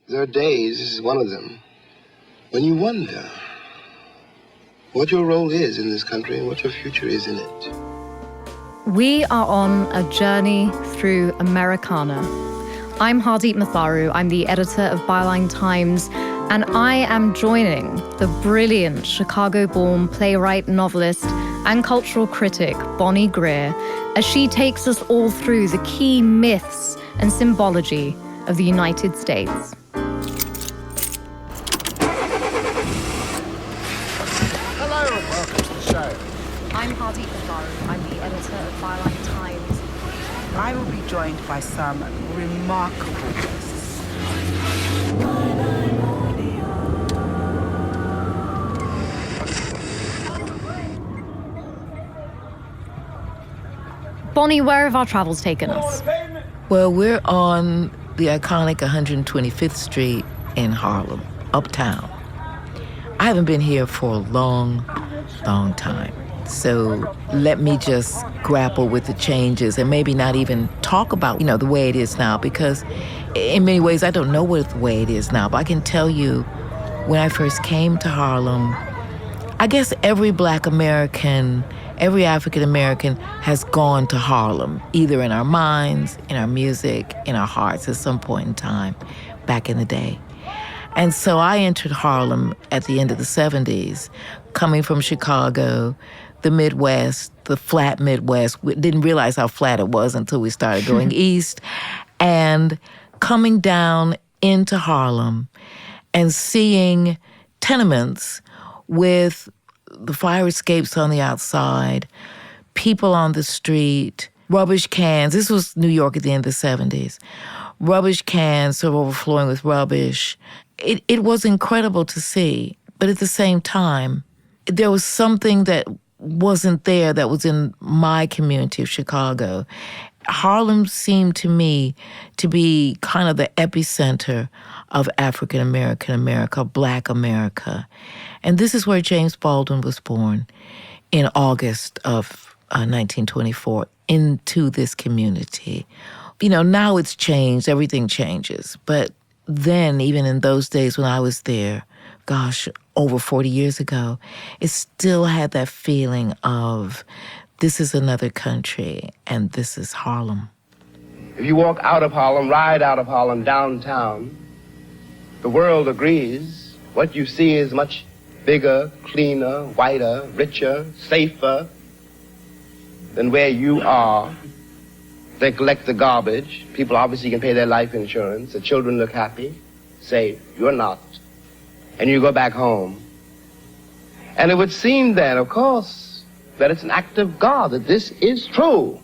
There are days, this is one of them, when you wonder what your role is in this country and what your future is in it. We are on a journey through Americana. I'm Hardeep Matharu. I'm the editor of Byline Times, and I am joining the brilliant Chicago-born playwright, novelist, and cultural critic Bonnie Greer as she takes us all through the key myths and symbology of the United States. Hello and welcome to the show. I'm Hardeep Matharu. I'm the editor of Byline Times. I will be joined by some remarkable guests. Bonnie, where have our travels taken us? Well, we're on the iconic 125th Street in Harlem, uptown. I haven't been here for a long time. So let me just grapple with the changes and maybe not even talk about, the way it is now, because in many ways I don't know what the way it is now. But I can tell you, when I first came to Harlem, I guess every Black American, every African American has gone to Harlem, either in our minds, in our music, in our hearts at some point in time back in the day. And so I entered Harlem at the end of the 70s, coming from Chicago, the Midwest, the flat Midwest. We didn't realize how flat it was until we started going east. And coming down into Harlem and seeing tenements with the fire escapes on the outside, people on the street, rubbish cans. This was New York at the end of the 70s. Rubbish cans sort of overflowing with rubbish. It was incredible to see. But at the same time, there was something that wasn't there that was in my community of Chicago. Harlem seemed to me to be kind of the epicenter of African American America, Black America. And this is where James Baldwin was born in August of 1924 into this community. Now it's changed, everything changes. But then, even in those days when I was there, over 40 years ago, it still had that feeling of this is another country and this is Harlem. If you walk out of Harlem, ride out of Harlem, downtown, the world agrees what you see is much bigger, cleaner, whiter, richer, safer than where you are. They collect the garbage. People obviously can pay their life insurance. The children look happy, safe. You're not. And you go back home. And it would seem then, of course, that it's an act of God, that this is true,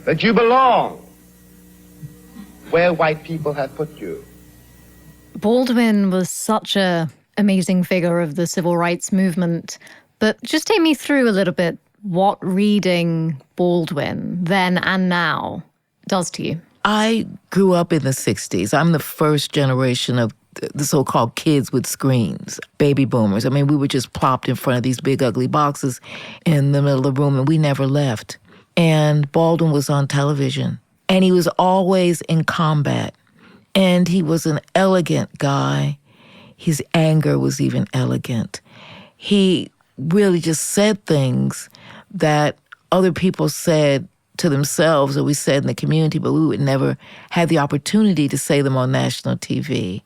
that you belong where white people have put you. Baldwin was such an amazing figure of the civil rights movement, but just take me through a little bit what reading Baldwin then and now does to you. I grew up in the 60s. I'm the first generation of the so-called kids with screens, baby boomers. I mean, we were just plopped in front of these big, ugly boxes in the middle of the room, and we never left. And Baldwin was on television, and he was always in combat. And he was an elegant guy. His anger was even elegant. He really just said things that other people said to themselves or we said in the community, but we would never have the opportunity to say them on national TV.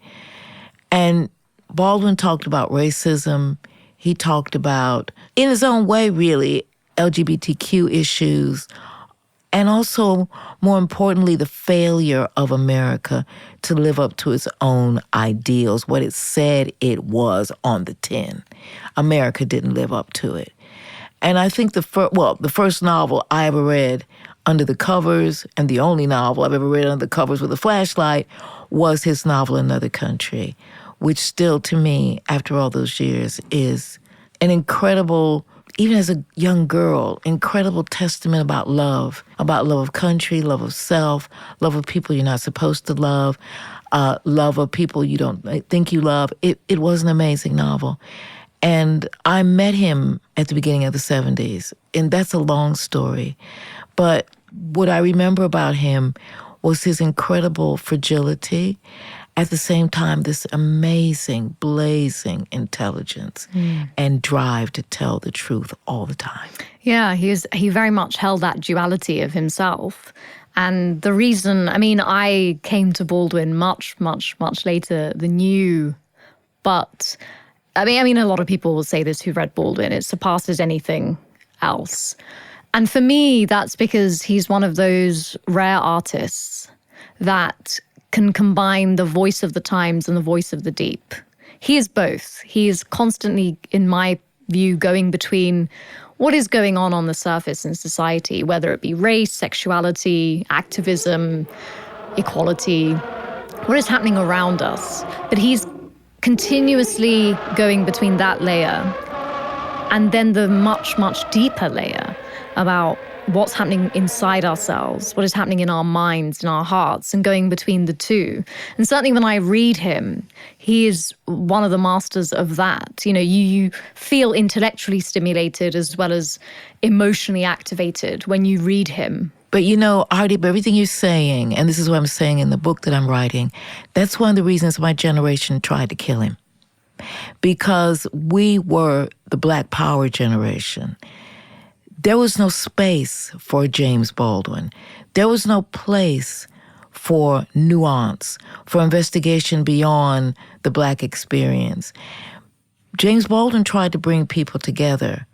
And Baldwin talked about racism. He talked about, in his own way, really, LGBTQ issues, and also, more importantly, the failure of America to live up to its own ideals, what it said it was on the tin. America didn't live up to it. And I think the first novel I ever read under the covers, and the only novel I've ever read under the covers with a flashlight, was his novel Another Country, which still, to me, after all those years, is an incredible, even as a young girl, incredible testament about love of country, love of self, love of people you're not supposed to love, love of people you don't think you love. It was an amazing novel. And I met him at the beginning of the 70s, and that's a long story. But what I remember about him was his incredible fragility at the same time, this amazing, blazing intelligence and drive to tell the truth all the time. Yeah, he very much held that duality of himself. And the reason, I mean, I came to Baldwin much, much, much later than you, but I mean, a lot of people will say this who've read Baldwin. It surpasses anything else. And for me, that's because he's one of those rare artists that can combine the voice of the times and the voice of the deep. He is both. He is constantly, in my view, going between what is going on the surface in society, whether it be race, sexuality, activism, equality, what is happening around us. But he's continuously going between that layer and then the much, much deeper layer about what's happening inside ourselves, what is happening in our minds, in our hearts, and going between the two. And certainly when I read him, he is one of the masters of that. You know, you feel intellectually stimulated as well as emotionally activated when you read him. But you know, Hardeep, everything you're saying, and this is what I'm saying in the book that I'm writing, that's one of the reasons my generation tried to kill him. Because we were the Black Power generation. There was no space for James Baldwin. There was no place for nuance, for investigation beyond the Black experience. James Baldwin tried to bring people together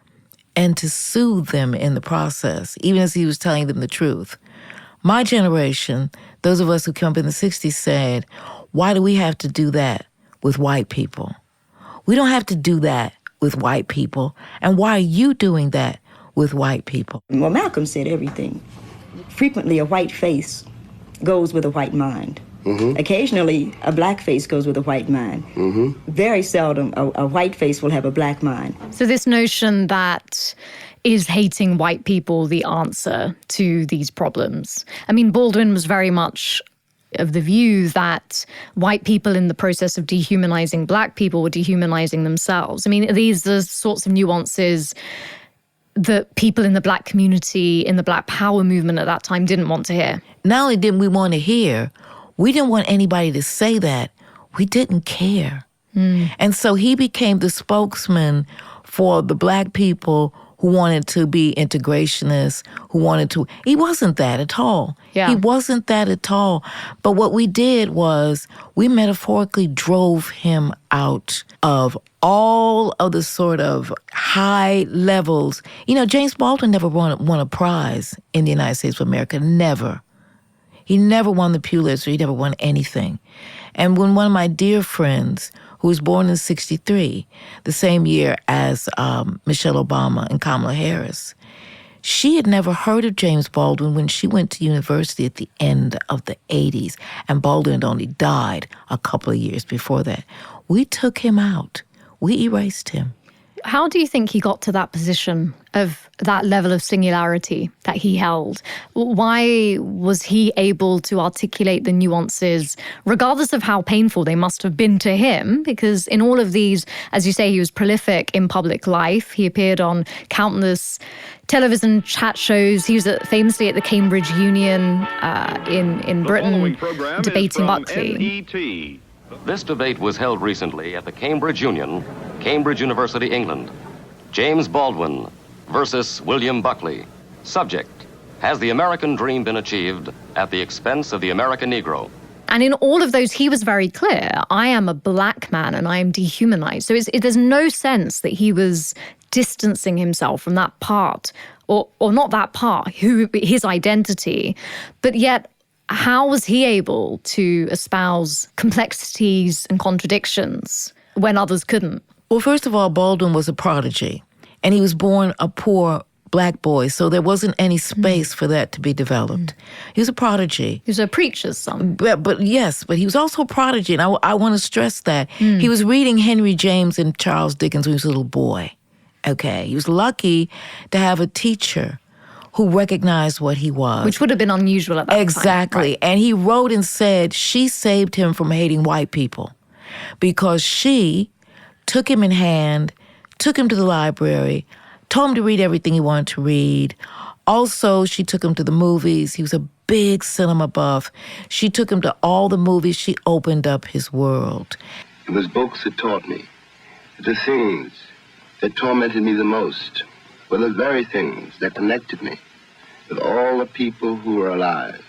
and to soothe them in the process, even as he was telling them the truth. My generation, those of us who came up in the 60s, said, why do we have to do that with white people? We don't have to do that with white people. And why are you doing that with white people? Well, Malcolm said everything. Frequently, a white face goes with a white mind. Mm-hmm. Occasionally, a black face goes with a white mind. Mm-hmm. Very seldom, a white face will have a black mind. So this notion that is hating white people the answer to these problems? I mean, Baldwin was very much of the view that white people in the process of dehumanizing black people were dehumanizing themselves. I mean, these are sorts of nuances that people in the black community, in the Black Power movement at that time didn't want to hear. Not only didn't we want to hear, we didn't want anybody to say that. We didn't care. And so he became the spokesman for the black people who wanted to be integrationists, who wanted to... He wasn't that at all. Yeah. He wasn't that at all. But what we did was we metaphorically drove him out of all of the sort of high levels. You know, James Baldwin never won a prize in the United States of America. Never. He never won the Pulitzer. He never won anything. And when one of my dear friends, who was born in '63, the same year as Michelle Obama and Kamala Harris, she had never heard of James Baldwin when she went to university at the end of the 80s, and Baldwin had only died a couple of years before that. We took him out. We erased him. How do you think he got to that position of that level of singularity that he held? Why was he able to articulate the nuances, regardless of how painful they must have been to him? Because in all of these, as you say, he was prolific in public life. He appeared on countless television chat shows. He was famously at the Cambridge Union in Britain, debating Buckley. NET. This debate was held recently at the Cambridge Union, Cambridge University, England. James Baldwin versus William Buckley. Subject: has the American dream been achieved at the expense of the American Negro? And in all of those, he was very clear. I am a black man and I am dehumanized. So there's no sense that he was distancing himself from that part, or not that part, his identity. But yet, how was he able to espouse complexities and contradictions when others couldn't? Well, first of all, Baldwin was a prodigy, and he was born a poor black boy, so there wasn't any space for that to be developed. He was a prodigy. He was a preacher's son. But yes, but he was also a prodigy, and I want to stress that. He was reading Henry James and Charles Dickens when he was a little boy. Okay, he was lucky to have a teacher who recognized what he was. Which would have been unusual at that time. Exactly. Right. And he wrote and said she saved him from hating white people because she took him in hand, took him to the library, told him to read everything he wanted to read. Also, she took him to the movies. He was a big cinema buff. She took him to all the movies. She opened up his world. It was books that taught me. The things that tormented me the most were the very things that connected me with all the people who were alive,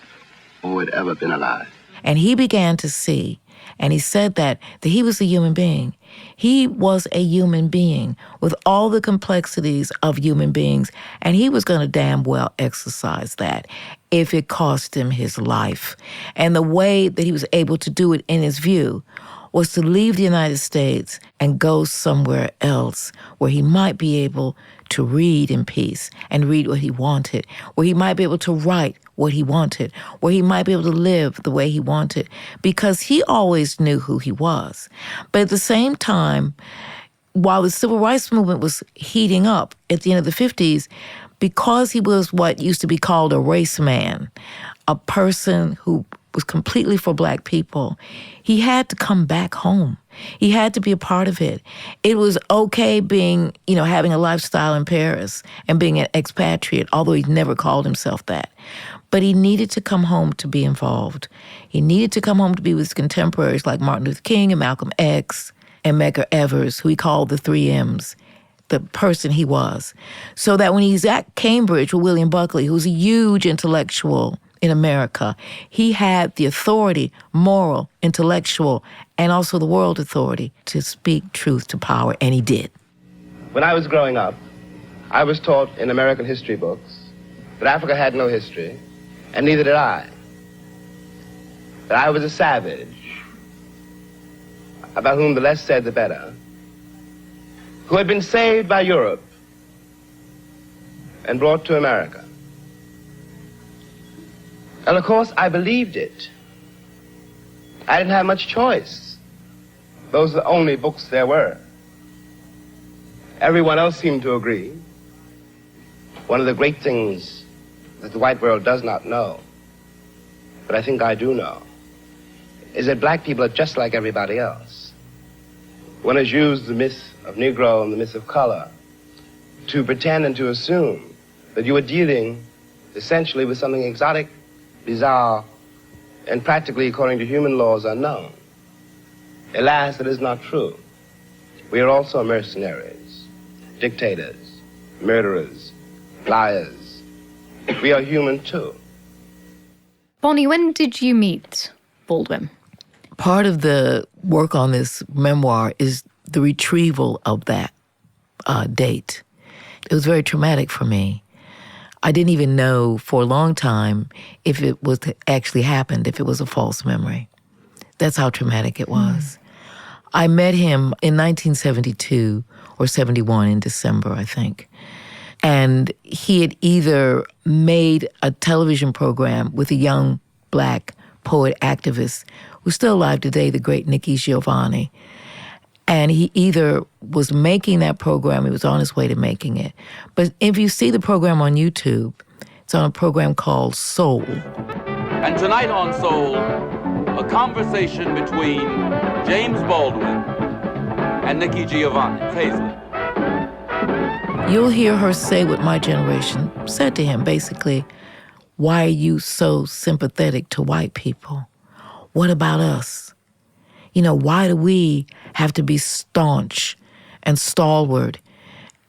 who had ever been alive. And he began to see, and he said that he was a human being. He was a human being with all the complexities of human beings, and he was going to damn well exercise that if it cost him his life. And the way that he was able to do it, in his view, was to leave the United States and go somewhere else where he might be able to read in peace and read what he wanted, where he might be able to write what he wanted, where he might be able to live the way he wanted, because he always knew who he was. But at the same time, while the civil rights movement was heating up at the end of the 50s, because he was what used to be called a race man, a person who was completely for black people, he had to come back home. He had to be a part of it. It was okay being, having a lifestyle in Paris and being an expatriate, although he never called himself that. But he needed to come home to be involved. He needed to come home to be with his contemporaries like Martin Luther King and Malcolm X and Medgar Evers, who he called the 3 M's, the person he was. So that when he's at Cambridge with William Buckley, who's a huge intellectual in America, he had the authority, moral, intellectual, and also the world authority to speak truth to power, and he did. When I was growing up, I was taught in American history books that Africa had no history, and neither did I. That I was a savage, about whom the less said the better, who had been saved by Europe and brought to America. And of course, I believed it. I didn't have much choice. Those are the only books there were. Everyone else seemed to agree. One of the great things that the white world does not know, but I think I do know, is that black people are just like everybody else. One has used the myth of Negro and the myth of color to pretend and to assume that you are dealing essentially with something exotic, bizarre, and practically, according to human laws, unknown. Alas, it is not true. We are also mercenaries, dictators, murderers, liars. We are human too. Bonnie, when did you meet Baldwin? Part of the work on this memoir is the retrieval of that date. It was very traumatic for me. I didn't even know for a long time if it was actually happened, if it was a false memory. That's how traumatic it was. I met him in 1972 or 71 in December, I think. And he had either made a television program with a young black poet activist who's still alive today, the great Nikki Giovanni. And he either was making that program, he was on his way to making it. But if you see the program on YouTube, it's on a program called Soul. And tonight on Soul, a conversation between James Baldwin and Nikki Giovanni. Hazel. You'll hear her say what my generation said to him, basically, why are you so sympathetic to white people? What about us? Why do we have to be staunch and stalwart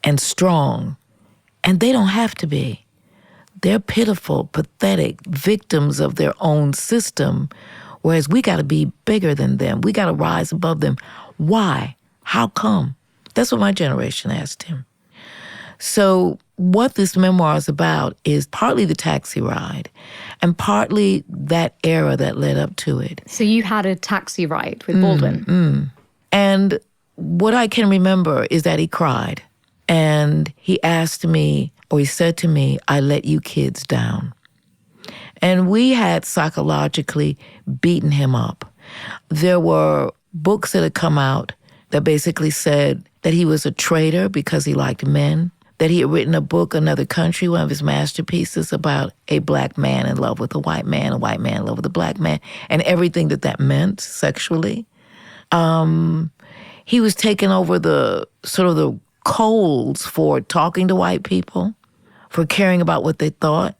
and strong? And they don't have to be. They're pitiful, pathetic victims of their own system, whereas we got to be bigger than them. We got to rise above them. Why? How come? That's what my generation asked him. So what this memoir is about is partly the taxi ride and partly that era that led up to it. So you had a taxi ride with Baldwin. And what I can remember is that he cried. And he asked me, or he said to me, I let you kids down. And we had psychologically beaten him up. There were books that had come out that basically said that he was a traitor because he liked men, that he had written a book, Another Country, one of his masterpieces, about a black man in love with a white man in love with a black man, and everything that meant sexually. He was taking over the coals for talking to white people, for caring about what they thought.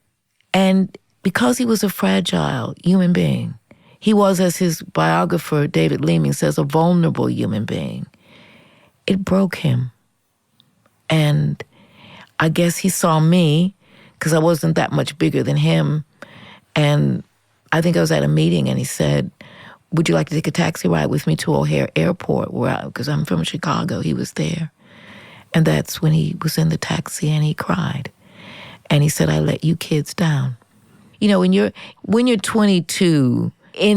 And because he was a fragile human being, he was, as his biographer, David Leeming, says, a vulnerable human being. It broke him. And I guess he saw me, because I wasn't that much bigger than him. And I think I was at a meeting, and he said, would you like to take a taxi ride with me to O'Hare Airport? Because I'm from Chicago. He was there. And that's when he was in the taxi, and he cried. And he said, I let you kids down. You know, when you're 22,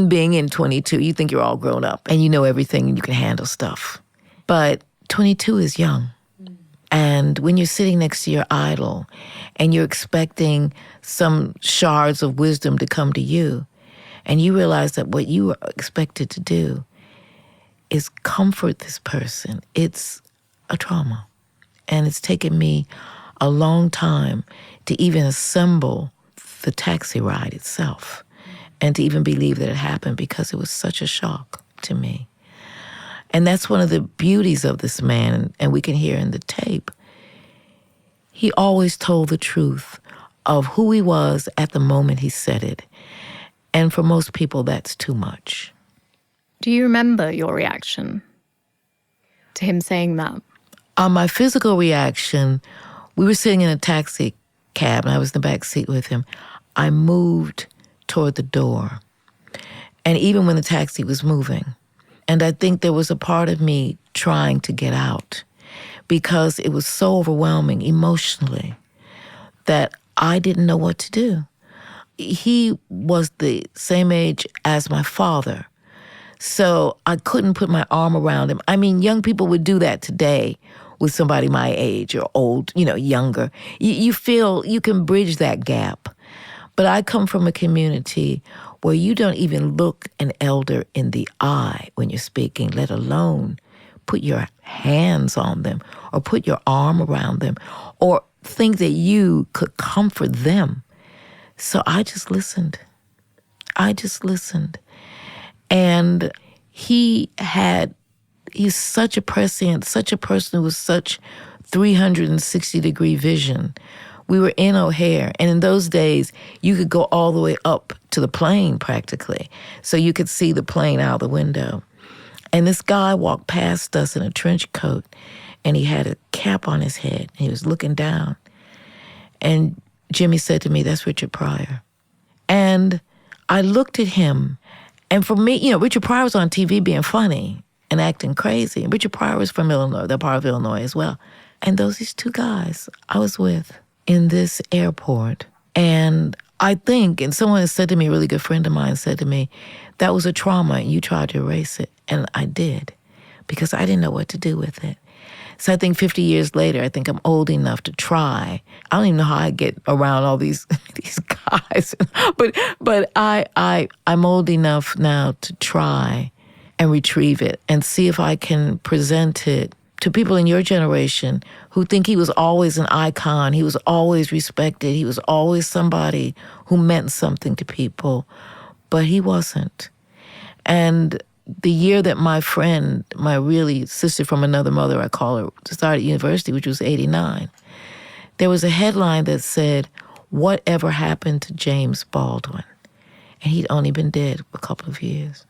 being in 22, you think you're all grown up and you know everything and you can handle stuff. But 22 is young. And when you're sitting next to your idol and you're expecting some shards of wisdom to come to you, and you realize that what you are expected to do is comfort this person, it's a trauma. And it's taken me a long time to even assemble the taxi ride itself and to even believe that it happened, because it was such a shock to me. And that's one of the beauties of this man, and we can hear in the tape. He always told the truth of who he was at the moment he said it. And for most people, that's too much. Do you remember your reaction to him saying that? My physical reaction, we were sitting in a taxi cab, and I was in the back seat with him. I moved toward the door, and even when the taxi was moving. And I think there was a part of me trying to get out, because it was so overwhelming emotionally that I didn't know what to do. He was the same age as my father, so I couldn't put my arm around him. I mean, young people would do that today with somebody my age or old, younger. You feel you can bridge that gap. But I come from a community where you don't even look an elder in the eye when you're speaking, let alone put your hands on them or put your arm around them or think that you could comfort them. So I just listened. And he's such a prescient, such a person with such 360-degree vision. We were in O'Hare, and in those days, you could go all the way up to the plane practically, so you could see the plane out the window. And this guy walked past us in a trench coat, and he had a cap on his head, and he was looking down. And Jimmy said to me, "That's Richard Pryor." And I looked at him, and for me, Richard Pryor was on TV being funny and acting crazy. And Richard Pryor was from Illinois, that part of Illinois as well. And these two guys I was with in this airport. And I think, and someone has said to me, a really good friend of mine said to me, that was a trauma and you tried to erase it. And I did, because I didn't know what to do with it. So I think 50 years later, I think I'm old enough to try. I don't even know how I get around all these guys. but I'm old enough now to try and retrieve it and see if I can present it to people in your generation who think he was always an icon, he was always respected, he was always somebody who meant something to people, but he wasn't. And the year that my friend, my really sister from another mother, I call her, started university, which was 89, there was a headline that said, "Whatever happened to James Baldwin?" And he'd only been dead a couple of years.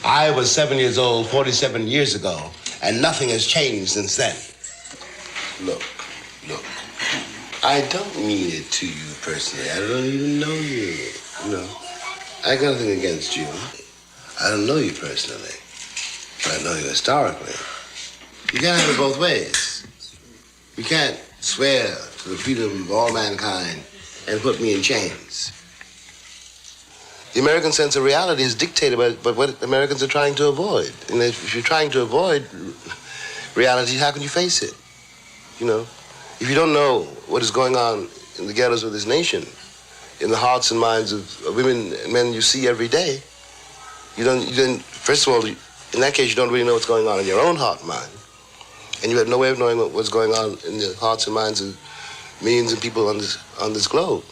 I was 7 years old 47 years ago, and nothing has changed since then. Look. I don't mean it to you personally. I don't even know you. I got nothing against you. I don't know you personally, but I know you historically. You can't have it both ways. You can't swear to the freedom of all mankind and put me in chains. The American sense of reality is dictated by what Americans are trying to avoid. And if you're trying to avoid reality, how can you face it? If you don't know what is going on in the ghettos of this nation, in the hearts and minds of women and men you see every day, you don't, first of all, in that case, you don't really know what's going on in your own heart and mind. And you have no way of knowing what's going on in the hearts and minds of millions of people on this globe.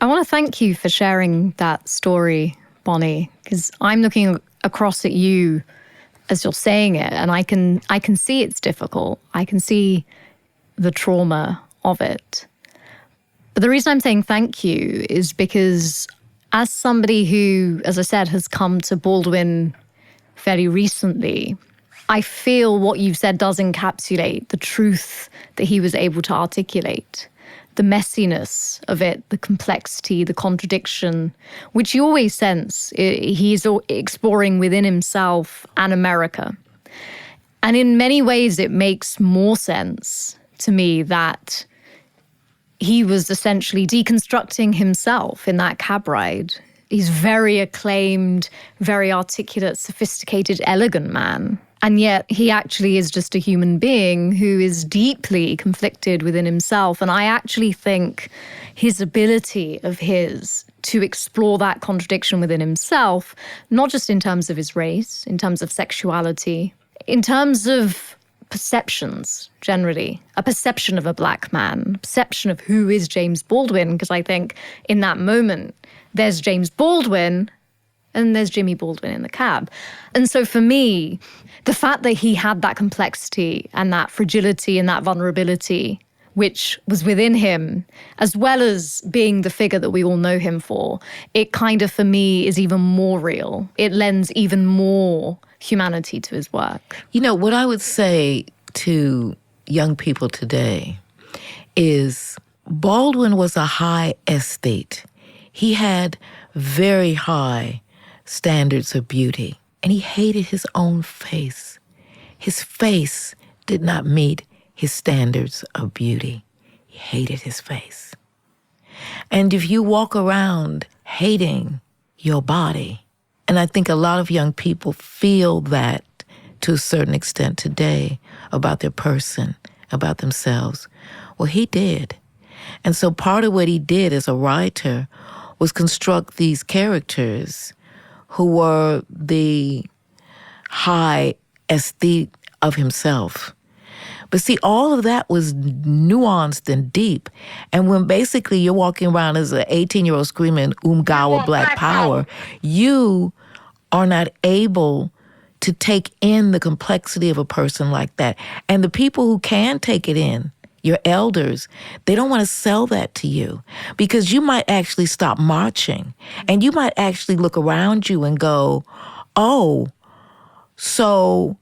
I want to thank you for sharing that story, Bonnie, because I'm looking across at you as you're saying it, and I can see it's difficult. I can see the trauma of it. But the reason I'm saying thank you is because as somebody who, as I said, has come to Baldwin fairly recently, I feel what you've said does encapsulate the truth that he was able to articulate, the messiness of it, the complexity, the contradiction, which you always sense he's exploring within himself and America. And in many ways, it makes more sense to me that he was essentially deconstructing himself in that cab ride. He's very acclaimed, very articulate, sophisticated, elegant man. And yet he actually is just a human being who is deeply conflicted within himself. And I actually think his ability to explore that contradiction within himself, not just in terms of his race, in terms of sexuality, in terms of perceptions, generally, a perception of a black man, a perception of who is James Baldwin, because I think in that moment, there's James Baldwin and there's Jimmy Baldwin in the cab. And so for me, the fact that he had that complexity and that fragility and that vulnerability, which was within him, as well as being the figure that we all know him for, it kind of, for me, is even more real. It lends even more humanity to his work. You know, what I would say to young people today is Baldwin was a high aesthete. He had very high standards of beauty, and he hated his own face. His face did not meet his standards of beauty. He hated his face. And if you walk around hating your body, and I think a lot of young people feel that to a certain extent today about their person, about themselves. Well, he did. And so part of what he did as a writer was construct these characters who were the high aesthete of himself. But see, all of that was nuanced and deep. And when basically you're walking around as an 18-year-old screaming, Umgawa, Black Power, you are not able to take in the complexity of a person like that. And the people who can take it in, your elders, they don't want to sell that to you because you might actually stop marching and you might actually look around you and go, oh, so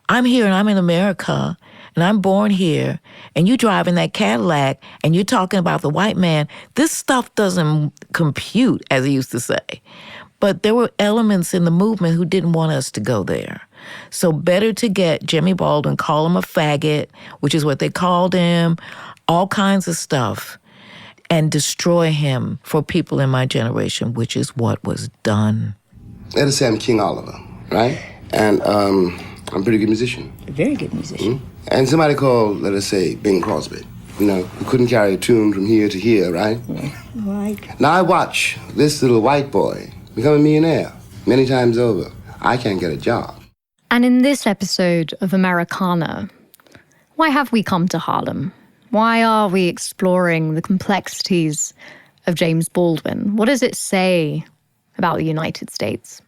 I'm here and I'm in America and I'm born here and you drive in that Cadillac and you're talking about the white man. This stuff doesn't compute, as he used to say. But there were elements in the movement who didn't want us to go there. So better to get Jimmy Baldwin, call him a faggot, which is what they called him, all kinds of stuff, and destroy him for people in my generation, which is what was done. Let us say I'm King Oliver, right? And I'm a pretty good musician. A very good musician. Mm-hmm. And somebody called, let us say, Bing Crosby, who couldn't carry a tune from here to here, right? Yeah. Right. Now I watch this little white boy become a millionaire many times over. I can't get a job. And in this episode of Americana, why have we come to Harlem? Why are we exploring the complexities of James Baldwin? What does it say about the United States?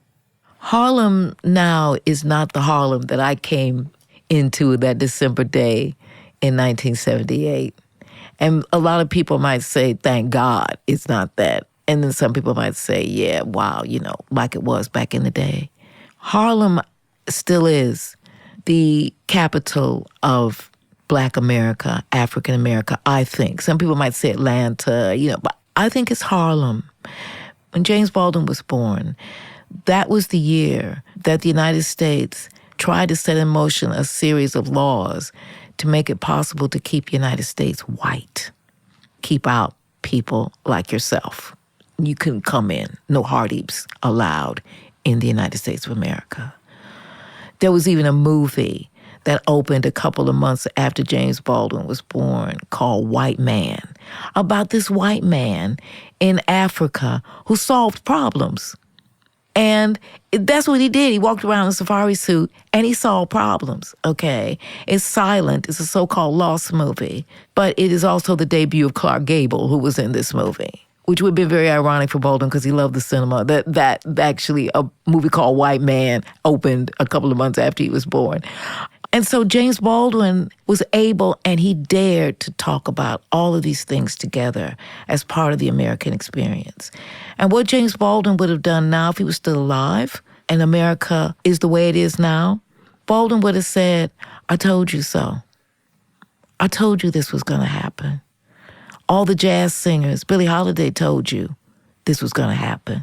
Harlem now is not the Harlem that I came into that December day in 1978. And a lot of people might say, thank God it's not that. And then some people might say, yeah, wow, like it was back in the day. Harlem still is the capital of Black America, African America, I think. Some people might say Atlanta, but I think it's Harlem. When James Baldwin was born, that was the year that the United States tried to set in motion a series of laws to make it possible to keep the United States white, keep out people like yourself. You couldn't come in. No Hardeeps allowed in the United States of America. There was even a movie that opened a couple of months after James Baldwin was born called White Man, about this white man in Africa who solved problems. And that's what he did. He walked around in a safari suit and he solved problems, okay? It's silent. It's a so-called lost movie. But it is also the debut of Clark Gable, who was in this movie, which would be very ironic for Baldwin because he loved the cinema. That actually, a movie called White Man opened a couple of months after he was born. And so James Baldwin was able, and he dared to talk about all of these things together as part of the American experience. And what James Baldwin would have done now if he was still alive and America is the way it is now, Baldwin would have said, I told you so. I told you this was going to happen. All the jazz singers, Billie Holiday told you this was going to happen.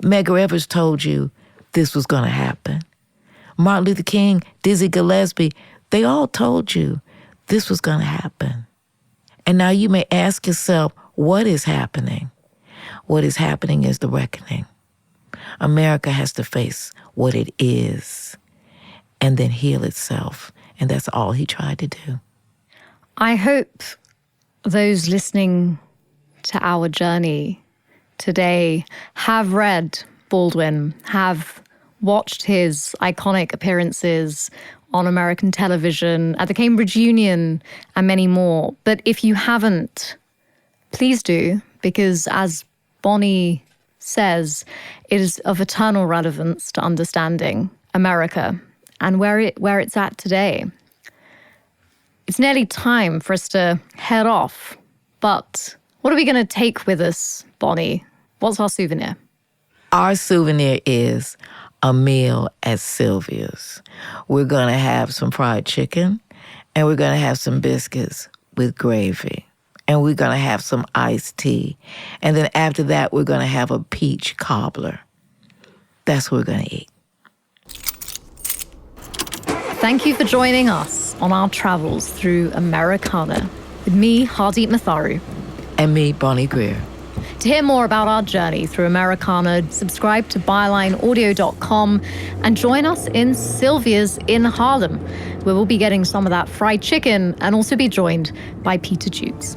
Medgar Evers told you this was going to happen. Martin Luther King, Dizzy Gillespie, they all told you this was going to happen. And now you may ask yourself, what is happening? What is happening is the reckoning. America has to face what it is and then heal itself. And that's all he tried to do. I hope those listening to our journey today have read Baldwin, have watched his iconic appearances on American television, at the Cambridge Union, and many more. But if you haven't, please do, because as Bonnie says, it is of eternal relevance to understanding America and where it's at today. It's nearly time for us to head off, but what are we going to take with us, Bonnie? What's our souvenir? Our souvenir is a meal at Sylvia's. We're going to have some fried chicken, and we're going to have some biscuits with gravy, and we're going to have some iced tea. And then after that, we're going to have a peach cobbler. That's what we're going to eat. Thank you for joining us on our travels through Americana with me, Hardeep Matharu. And me, Bonnie Greer. To hear more about our journey through Americana, subscribe to bylineaudio.com and join us in Sylvia's in Harlem, where we'll be getting some of that fried chicken and also be joined by Peter Jukes.